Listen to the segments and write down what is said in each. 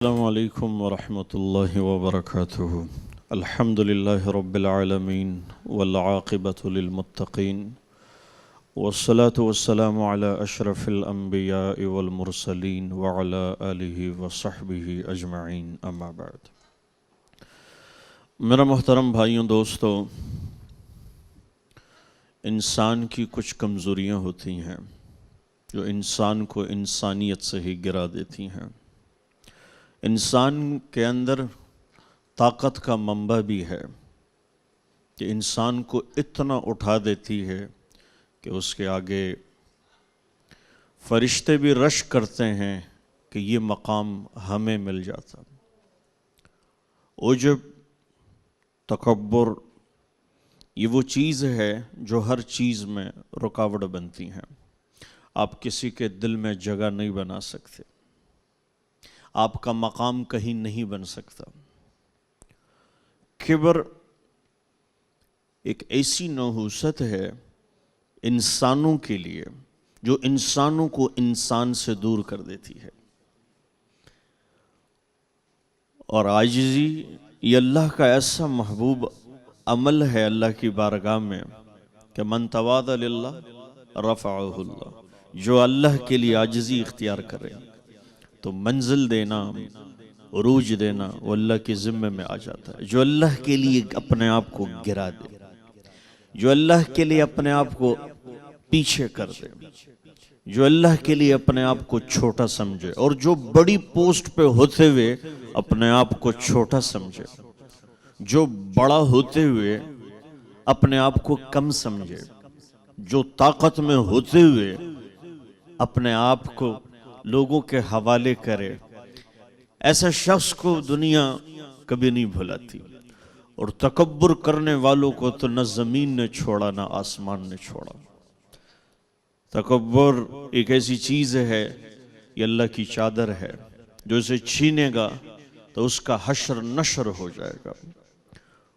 السلام علیکم ورحمۃ اللہ وبرکاتہ۔ الحمد للہ رب العالمین والعاقبۃ للمتقین والصلاة والسلام علی اشرف الانبیاء والمرسلین وعلی آلہ وصحبہ اجمعین، اما بعد۔ میرا محترم بھائیوں دوستو، انسان کی کچھ کمزوریاں ہوتی ہیں جو انسان کو انسانیت سے ہی گرا دیتی ہیں۔ انسان کے اندر طاقت کا منبع بھی ہے کہ انسان کو اتنا اٹھا دیتی ہے کہ اس کے آگے فرشتے بھی رش کرتے ہیں کہ یہ مقام ہمیں مل جاتا۔ عجب، تکبر، یہ وہ چیز ہے جو ہر چیز میں رکاوٹ بنتی ہیں۔ آپ کسی کے دل میں جگہ نہیں بنا سکتے، آپ کا مقام کہیں نہیں بن سکتا۔ کبر ایک ایسی نحوست ہے انسانوں کے لیے جو انسانوں کو انسان سے دور کر دیتی ہے، اور عاجزی یہ اللہ کا ایسا محبوب عمل ہے اللہ کی بارگاہ میں کہ من تواضع للہ رفعہ اللہ، جو اللہ کے لیے عاجزی اختیار کرے تو منزل دینا، عروج دینا وہ اللہ کے ذمے میں آ جاتا ہے۔ جو اللہ کے لیے اپنے آپ کو گرا دے، جو اللہ کے لیے اپنے آپ کو پیچھے کر دے، جو اللہ کے لیے اپنے آپ کو چھوٹا سمجھے، اور جو بڑی پوسٹ پہ ہوتے ہوئے اپنے آپ کو چھوٹا سمجھے، جو بڑا ہوتے ہوئے اپنے آپ کو کم سمجھے، جو طاقت میں ہوتے ہوئے اپنے آپ کو لوگوں کے حوالے کرے، ایسا شخص کو دنیا کبھی نہیں بھلاتی۔ اور تکبر کرنے والوں کو تو نہ زمین نے چھوڑا نہ آسمان نے چھوڑا۔ تکبر ایک ایسی چیز ہے، یہ اللہ کی چادر ہے، جو اسے چھینے گا تو اس کا حشر نشر ہو جائے گا،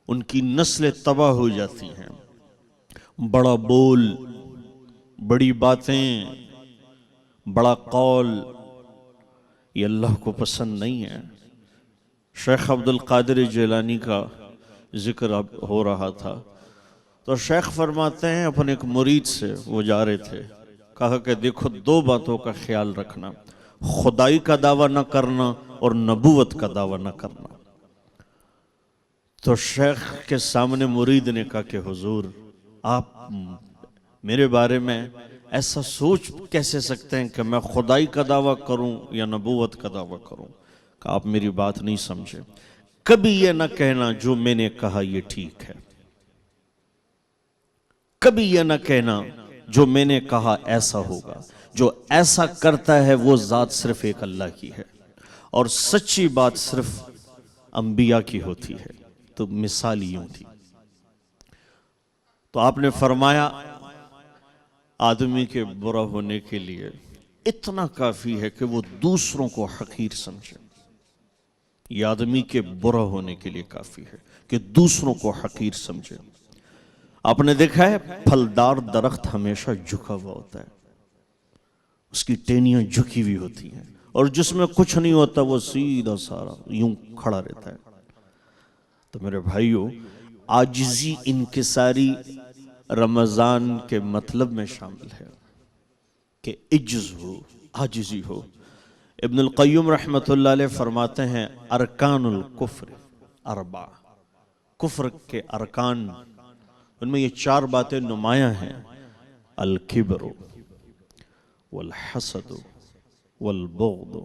ان کی نسلیں تباہ ہو جاتی ہیں۔ بڑا بول، بڑی باتیں، بڑا قول یہ اللہ کو پسند نہیں ہے۔ شیخ عبد القادر جیلانی کا ذکر اب ہو رہا تھا تو شیخ فرماتے ہیں اپنے ایک مرید سے، وہ جا رہے تھے، کہا کہ دیکھو دو باتوں کا خیال رکھنا، خدائی کا دعویٰ نہ کرنا اور نبوت کا دعویٰ نہ کرنا۔ تو شیخ کے سامنے مرید نے کہا کہ حضور آپ میرے بارے میں ایسا سوچ کیسے سکتے ہیں کہ میں خدائی کا دعویٰ کروں یا نبوت کا دعویٰ کروں؟ کہ آپ میری بات نہیں سمجھے، کبھی یہ نہ کہنا جو میں نے کہا یہ ٹھیک ہے، کبھی یہ نہ کہنا جو میں نے کہا ایسا ہوگا۔ جو ایسا کرتا ہے وہ ذات صرف ایک اللہ کی ہے، اور سچی بات صرف انبیاء کی ہوتی ہے۔ تو مثال یوں تھی۔ تو آپ نے فرمایا آدمی کے برا ہونے کے لیے اتنا کافی ہے کہ وہ دوسروں کو حقیر سمجھے۔ یہ آدمی کے برا ہونے کے لیے کافی ہے کہ دوسروں کو حقیر سمجھے۔ آپ نے دیکھا ہے پھلدار درخت ہمیشہ جھکا ہوا ہوتا ہے، اس کی ٹہنیاں جھکی ہوئی ہوتی ہیں، اور جس میں کچھ نہیں ہوتا وہ سیدھا سارا یوں کھڑا رہتا ہے۔ تو میرے بھائیو، عاجزی انکساری رمضان کے مطلب میں شامل ہے کہ عجز ہو، عاجزی ہو۔ ابن القیم رحمۃ اللہ علیہ فرماتے ہیں ارکان الکفر اربع، کفر کے ارکان، ان میں یہ چار باتیں نمایاں ہیں: الکبر والحسد والبغض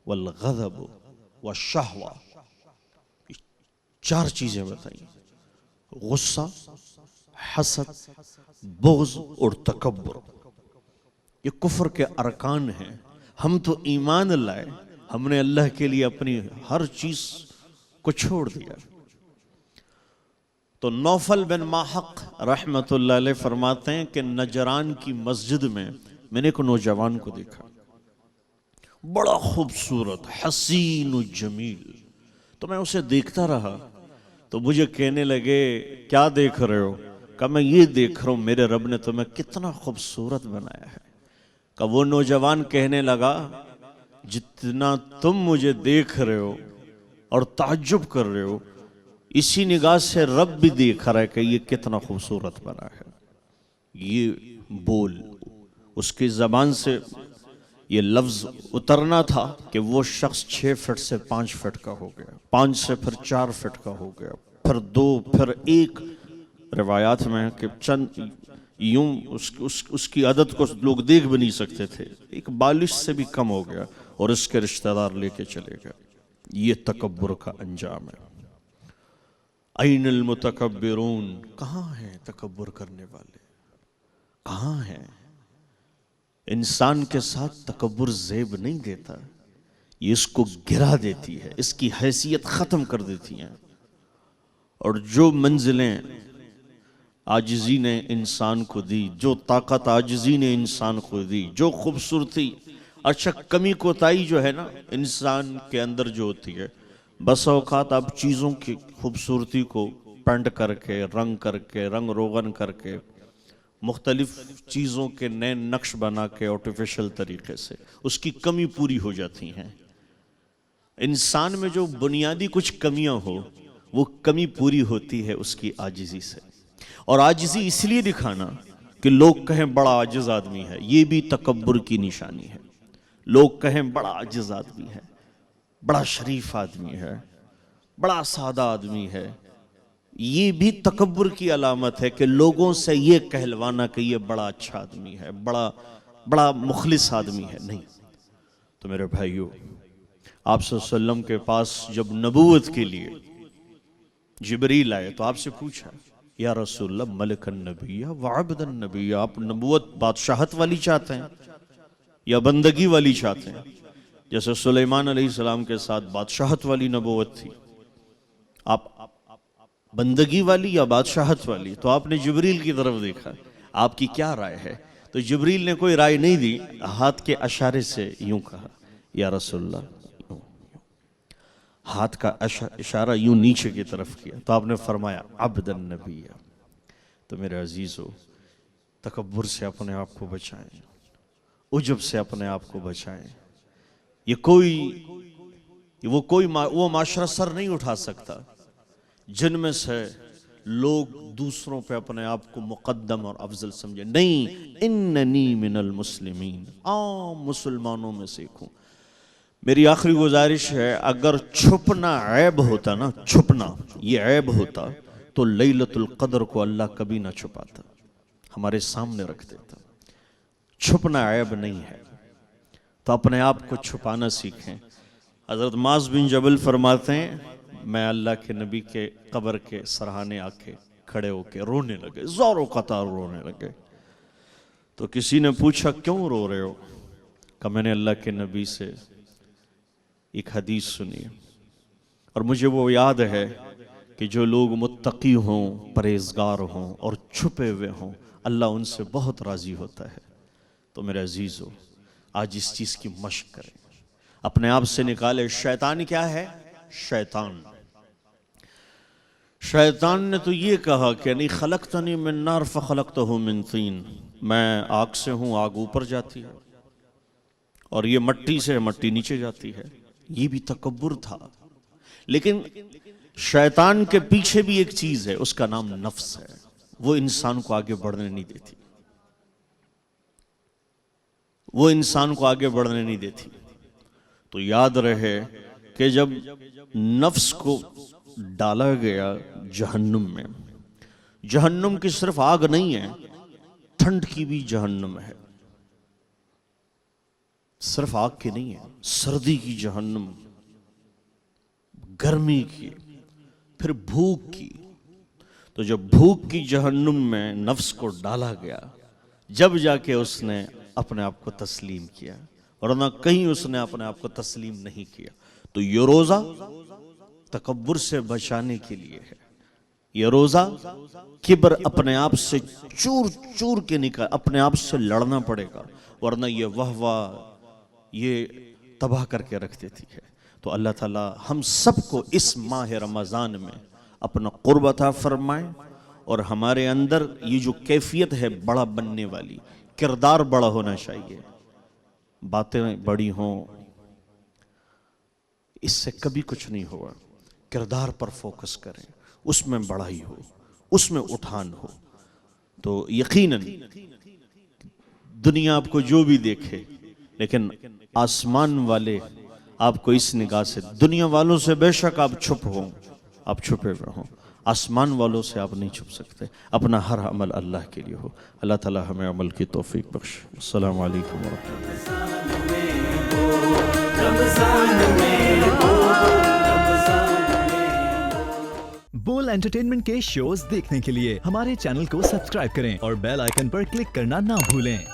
والغضب والشہوہ۔ چار چیزیں بتائیں: غصہ، حسد، بغض اور تکبر۔ یہ کفر کے ارکان ہیں۔ ہم تو ایمان لائے، ہم نے اللہ کے لیے اپنی ہر چیز کو چھوڑ دیا۔ تو نوفل بن ماحق رحمت اللہ علیہ فرماتے ہیں کہ نجران کی مسجد میں نے ایک نوجوان کو دیکھا، بڑا خوبصورت، حسین و جمیل۔ تو میں اسے دیکھتا رہا تو مجھے کہنے لگے کیا دیکھ رہے ہو؟ کہ میں یہ دیکھ رہا ہوں میرے رب نے تمہیں کتنا خوبصورت بنایا ہے۔ کہ وہ نوجوان کہنے لگا جتنا تم مجھے دیکھ رہے ہو اور تعجب کر رہے ہو، اسی نگاہ سے رب بھی دیکھ رہا ہے کہ یہ کتنا خوبصورت بنا ہے۔ یہ بول اس کی زبان سے یہ لفظ اترنا تھا کہ وہ شخص 6 فٹ سے 5 فٹ کا ہو گیا، 5 سے پھر 4 فٹ کا ہو گیا، پھر 2، پھر 1۔ روایات میں کہ چند یوں اس کی عدد کو لوگ دیکھ بھی نہیں سکتے تھے، ایک 42 سے بھی کم ہو گیا، اور اس کے رشتہ دار لے کے چلے گئے۔ یہ تکبر کا انجام ہے۔ این المتکبرون، کہاں ہیں تکبر کرنے والے؟ کہاں ہیں؟ انسان کے ساتھ تکبر زیب نہیں دیتا، یہ اس کو گرا دیتی ہے، اس کی حیثیت ختم کر دیتی ہیں۔ اور جو منزلیں عاجزی نے انسان کو دی، جو طاقت عاجزی نے انسان کو دی، جو خوبصورتی، اچھا کمی کوتاہی جو ہے نا انسان کے اندر جو ہوتی ہے، بس اوقات آپ چیزوں کی خوبصورتی کو پینٹ کر کے، رنگ روغن کر کے، مختلف چیزوں کے نئے نقش بنا کے آرٹیفیشل طریقے سے اس کی کمی پوری ہو جاتی ہیں۔ انسان میں جو بنیادی کچھ کمیاں ہو، وہ کمی پوری ہوتی ہے اس کی عاجزی سے۔ اور عاجزی اس لیے دکھانا کہ لوگ کہیں بڑا عاجز آدمی ہے، یہ بھی تکبر کی نشانی ہے۔ لوگ کہیں بڑا عاجز آدمی ہے، بڑا شریف آدمی ہے، بڑا سادہ آدمی ہے، یہ بھی تکبر کی علامت ہے کہ لوگوں سے یہ کہلوانا کہ یہ بڑا اچھا آدمی ہے، بڑا مخلص آدمی ہے، نہیں۔ تو میرے بھائیو، آپ صلی اللہ علیہ وسلم کے پاس جب نبوت کے لیے جبریل آئے تو آپ سے پوچھا، یا رسول اللہ ملک النبی وعبد النبی، آپ نبوت بادشاہت والی چاہتے ہیں یا بندگی والی چاہتے ہیں؟ جیسے سلیمان علیہ السلام کے ساتھ بادشاہت والی نبوت تھی، آپ بندگی والی یا بادشاہت والی؟ تو آپ نے جبریل کی طرف دیکھا، آپ کی کیا رائے ہے؟ تو جبریل نے کوئی رائے نہیں دی، ہاتھ کے اشارے سے یوں کہا، یا رسول اللہ، ہاتھ کا اشارہ یوں نیچے کی طرف کیا، تو آپ نے فرمایا عبد النبی۔ تو میرے عزیزو، تکبر سے اپنے آپ کو بچائیں، عجب سے اپنے آپ کو بچائیں۔ وہ معاشرہ سر نہیں اٹھا سکتا جن میں سے لوگ دوسروں پہ اپنے آپ کو مقدم اور افضل سمجھے۔ نہیں، اننی من المسلمین، عام مسلمانوں میں سے ہوں۔ میری آخری گزارش ہے، اگر چھپنا عیب ہوتا نا، چھپنا یہ عیب ہوتا تو لیلۃ القدر کو اللہ کبھی نہ چھپاتا، ہمارے سامنے رکھ دیتا۔ چھپنا عیب نہیں ہے، تو اپنے آپ کو چھپانا سیکھیں۔ حضرت معاذ بن جبل فرماتے ہیں، میں اللہ کے نبی کے قبر کے سرہانے آ کے کھڑے ہو کے رونے لگے، زور و قطار رونے لگے۔ تو کسی نے پوچھا کیوں رو رہے ہو؟ کہ میں نے اللہ کے نبی سے ایک حدیث سنی اور مجھے وہ یاد ہے کہ جو لوگ متقی ہوں، پرہیزگار ہوں اور چھپے ہوئے ہوں، اللہ ان سے بہت راضی ہوتا ہے۔ تو میرے عزیزو، آج اس چیز کی مشق کریں، اپنے آپ سے نکالے۔ شیطان کیا ہے؟ شیطان نے تو یہ کہا کہ نہیں، خلقتنی من نار فخلقتہ من طین، میں آگ سے ہوں، آگ اوپر جاتی ہے، اور یہ مٹی سے، مٹی نیچے جاتی ہے۔ یہ بھی تکبر تھا۔ لیکن شیطان کے پیچھے بھی ایک چیز ہے، اس کا نام نفس ہے، وہ انسان کو آگے بڑھنے نہیں دیتی، وہ انسان کو آگے بڑھنے نہیں دیتی۔ تو یاد رہے کہ جب نفس کو ڈالا گیا جہنم میں، جہنم کی صرف آگ نہیں ہے، ٹھنڈ کی بھی جہنم ہے، صرف آگ کی نہیں ہے، سردی کی جہنم، گرمی کی، پھر بھوک کی۔ تو جب بھوک کی جہنم میں نفس کو ڈالا گیا، جب جا کے اس نے اپنے آپ کو تسلیم کیا، ورنہ کہیں اس نے اپنے آپ کو تسلیم نہیں کیا۔ تو یہ روزہ تکبر سے بچانے کے لیے ہے، یہ روزہ کبر اپنے آپ سے چور چور کے نکال، اپنے آپ سے لڑنا پڑے گا، ورنہ یہ یہ تباہ کر کے رکھ دیتی ہے۔ تو اللہ تعالیٰ ہم سب کو اس ماہ رمضان میں اپنا قرب عطا فرمائے، اور ہمارے اندر یہ جو کیفیت ہے بڑا بننے والی، کردار بڑا ہونا چاہیے، باتیں بڑی ہوں، اس سے کبھی کچھ نہیں ہوا. کردار پر فوکس کریں, اس میں بڑائی ہو, اس میں اٹھان ہو, تو یقیناً دنیا آپ کو جو بھی دیکھے, لیکن آسمان والے آپ کو اس نگاہ سے, دنیا والوں سے بے شک آپ چھپ ہوں, آپ چھپے ہوئے ہوں, آسمان والوں سے آپ نہیں چھپ سکتے. اپنا ہر عمل اللہ کے لیے ہو. اللہ تعالی ہمیں عمل کی توفیق بخش. السلام علیکم ورحمۃ بول انٹرٹینمنٹ کے شوز دیکھنے کے لیے ہمارے چینل کو سبسکرائب کریں اور بیل آئیکن پر کلک کرنا نہ بھولیں.